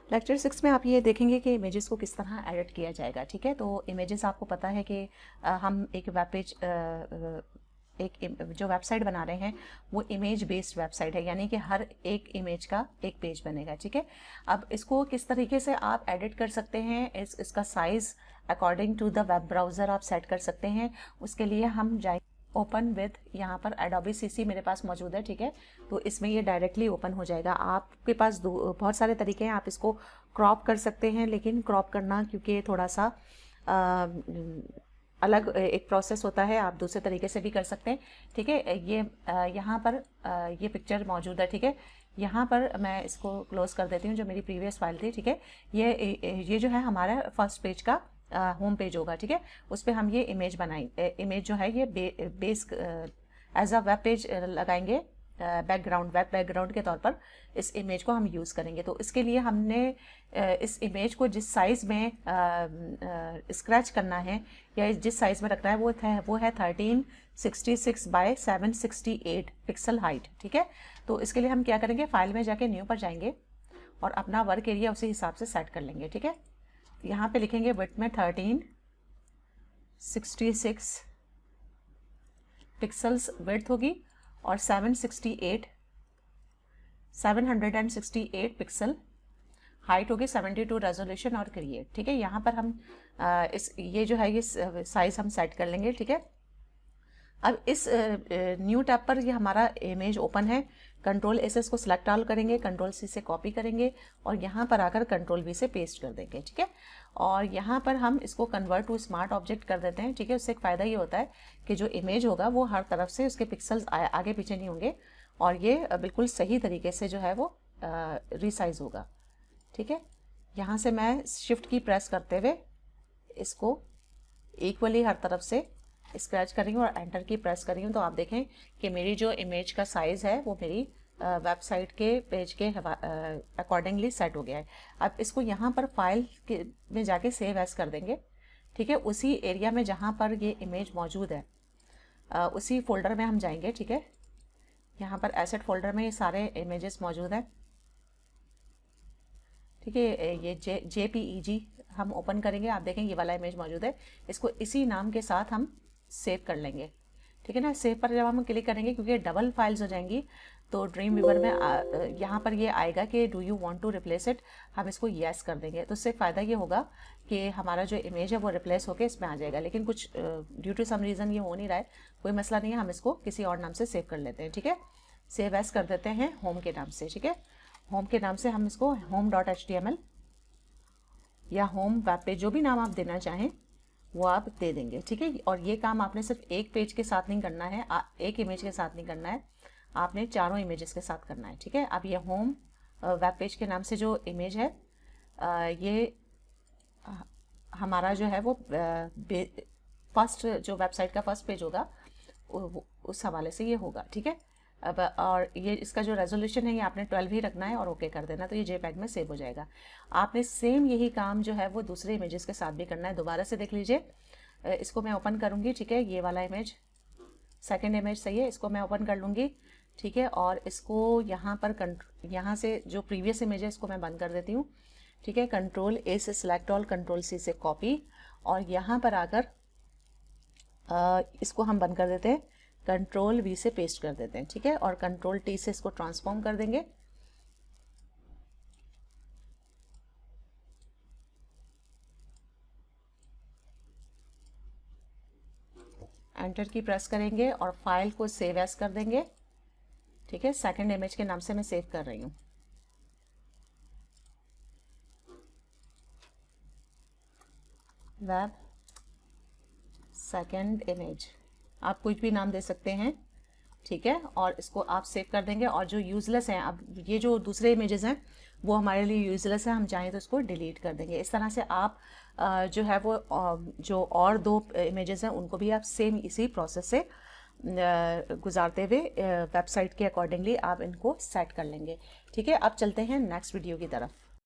Lecture 6 में आप ये देखेंगे कि इमेजेस को किस तरह एडिट किया जाएगा। ठीक है, तो इमेजेस आपको पता है कि हम एक वेब पेज जो वेबसाइट बना रहे हैं वो इमेज बेस्ड वेबसाइट है, यानी कि हर एक इमेज का एक पेज बनेगा। ठीक है, अब इसको किस तरीके से आप एडिट कर सकते हैं, इसका size according to the web browser आप सेट कर सकते हैं। उसके लिए हम जाए ओपन विद, यहाँ पर एडोबी सीसी मेरे पास मौजूद है। ठीक है, तो इसमें ये डायरेक्टली ओपन हो जाएगा। आपके पास बहुत सारे तरीके हैं, आप इसको क्रॉप कर सकते हैं, लेकिन क्रॉप करना क्योंकि थोड़ा सा अलग एक प्रोसेस होता है, आप दूसरे तरीके से भी कर सकते हैं। ठीक है, ये यहाँ पर ये पिक्चर मौजूद है। ठीक है, यहाँ पर मैं इसको क्लोज कर देती हूँ, जो मेरी प्रीवियस फाइल थी। ठीक है, ये जो है हमारा फर्स्ट पेज का होम पेज होगा। ठीक है, उस पर हम ये इमेज इमेज जो है ये base as a web page लगाएंगे, वेब बैकग्राउंड के तौर पर इस इमेज को हम यूज़ करेंगे। तो इसके लिए हमने इस इमेज को जिस साइज़ में स्क्रैच करना है या जिस साइज़ में रखना है वो है 1366 बाय 768 पिक्सल हाइट। ठीक है, तो इसके लिए हम क्या करेंगे, फाइल में जाके न्यू पर जाएंगे और अपना वर्क एरिया उसी हिसाब से सेट कर लेंगे। ठीक है, यहाँ पे लिखेंगे विड्थ में 1366 पिक्सल्स विड्थ होगी और 768 पिक्सल हाइट होगी, 72 रेजोल्यूशन और क्रिएट। ठीक है, यहाँ पर हम ये जो है ये साइज हम सेट कर लेंगे। ठीक है, अब इस न्यू टैब पर ये हमारा इमेज ओपन है। कंट्रोल एस इसको सिलेक्ट ऑल करेंगे, कंट्रोल सी से कॉपी करेंगे और यहाँ पर आकर कंट्रोल वी से पेस्ट कर देंगे। ठीक है, और यहाँ पर हम इसको कन्वर्ट टू स्मार्ट ऑब्जेक्ट कर देते हैं। ठीक है, उससे एक फ़ायदा ये होता है कि जो इमेज होगा वो हर तरफ से उसके पिक्सल्स आगे पीछे नहीं होंगे और ये बिल्कुल सही तरीके से जो है वो रीसाइज होगा। ठीक है, यहाँ से मैं शिफ्ट की प्रेस करते हुए इसको इक्वली हर तरफ से स्क्रैच कर रही हूँ और एंटर की प्रेस कर रही हूँ, तो आप देखें कि मेरी जो इमेज का साइज़ है वो मेरी वेबसाइट के पेज के अकॉर्डिंगली सेट हो गया है। अब इसको यहाँ पर फाइल में जाके सेव एज कर देंगे। ठीक है, उसी एरिया में जहाँ पर ये इमेज मौजूद है उसी फोल्डर में हम जाएंगे। ठीक है, यहाँ पर एसेट फोल्डर में ये सारे इमेजेस मौजूद हैं। ठीक है, ये JPEG हम ओपन करेंगे, आप देखें ये वाला इमेज मौजूद है, इसको इसी नाम के साथ हम सेव कर लेंगे। ठीक है ना, सेव पर जब हम क्लिक करेंगे, क्योंकि डबल फाइल्स हो जाएंगी, तो ड्रीम वीवर में यहाँ पर ये आएगा कि do you want to replace it, हम इसको येस कर देंगे। तो इससे फ़ायदा ये होगा कि हमारा जो इमेज है वो रिप्लेस होकर इसमें आ जाएगा, लेकिन कुछ ड्यू टू सम रीज़न ये हो नहीं रहा है, कोई मसला नहीं है, हम इसको किसी और नाम से सेव कर लेते हैं। ठीक है, सेव एस कर देते हैं होम के नाम से। ठीक है, होम के नाम से हम इसको home.html या होम वेब पेज, जो भी नाम आप देना चाहें वो आप दे देंगे। ठीक है, और ये काम आपने सिर्फ एक पेज के साथ नहीं करना है, एक इमेज के साथ नहीं करना है, आपने चारों इमेजेस के साथ करना है। ठीक है, अब ये होम वेब पेज के नाम से जो इमेज है ये हमारा जो है वो फर्स्ट जो वेबसाइट का फर्स्ट पेज होगा उस हवाले से ये होगा। ठीक है, अब और ये इसका जो रेजोल्यूशन है ये आपने 12 ही रखना है और ओके कर देना, तो ये JPEG में सेव हो जाएगा। आपने सेम यही काम जो है वो दूसरे इमेजेस के साथ भी करना है। दोबारा से देख लीजिए, इसको मैं ओपन करूँगी। ठीक है, ये वाला इमेज सेकंड इमेज सही है, इसको मैं ओपन कर लूँगी। ठीक है, और इसको यहाँ पर यहाँ से जो प्रीवियस इमेज है इसको मैं बंद कर देती हूँ। ठीक है, कंट्रोल A से सिलेक्ट ऑल, कंट्रोल C से कॉपी, और यहाँ पर आकर इसको हम बंद कर देते हैं, कंट्रोल V से पेस्ट कर देते हैं। ठीक है, और कंट्रोल T से इसको ट्रांसफॉर्म कर देंगे। एंटर की प्रेस करेंगे और फाइल को सेव एज कर देंगे। ठीक है, सेकंड इमेज के नाम से मैं सेव कर रही हूँ। वेब सेकंड इमेज, आप कुछ भी नाम दे सकते हैं। ठीक है, और इसको आप सेव कर देंगे। और जो यूज़लेस हैं, अब ये जो दूसरे इमेजेस हैं वो हमारे लिए यूज़लेस है, हम चाहें तो इसको डिलीट कर देंगे। इस तरह से आप जो है वो जो और दो इमेजेस हैं उनको भी आप सेम इसी प्रोसेस से गुजारते हुए वेबसाइट के अकॉर्डिंगली आप इनको सेट कर लेंगे। ठीक है, अब चलते हैं नेक्स्ट वीडियो की तरफ।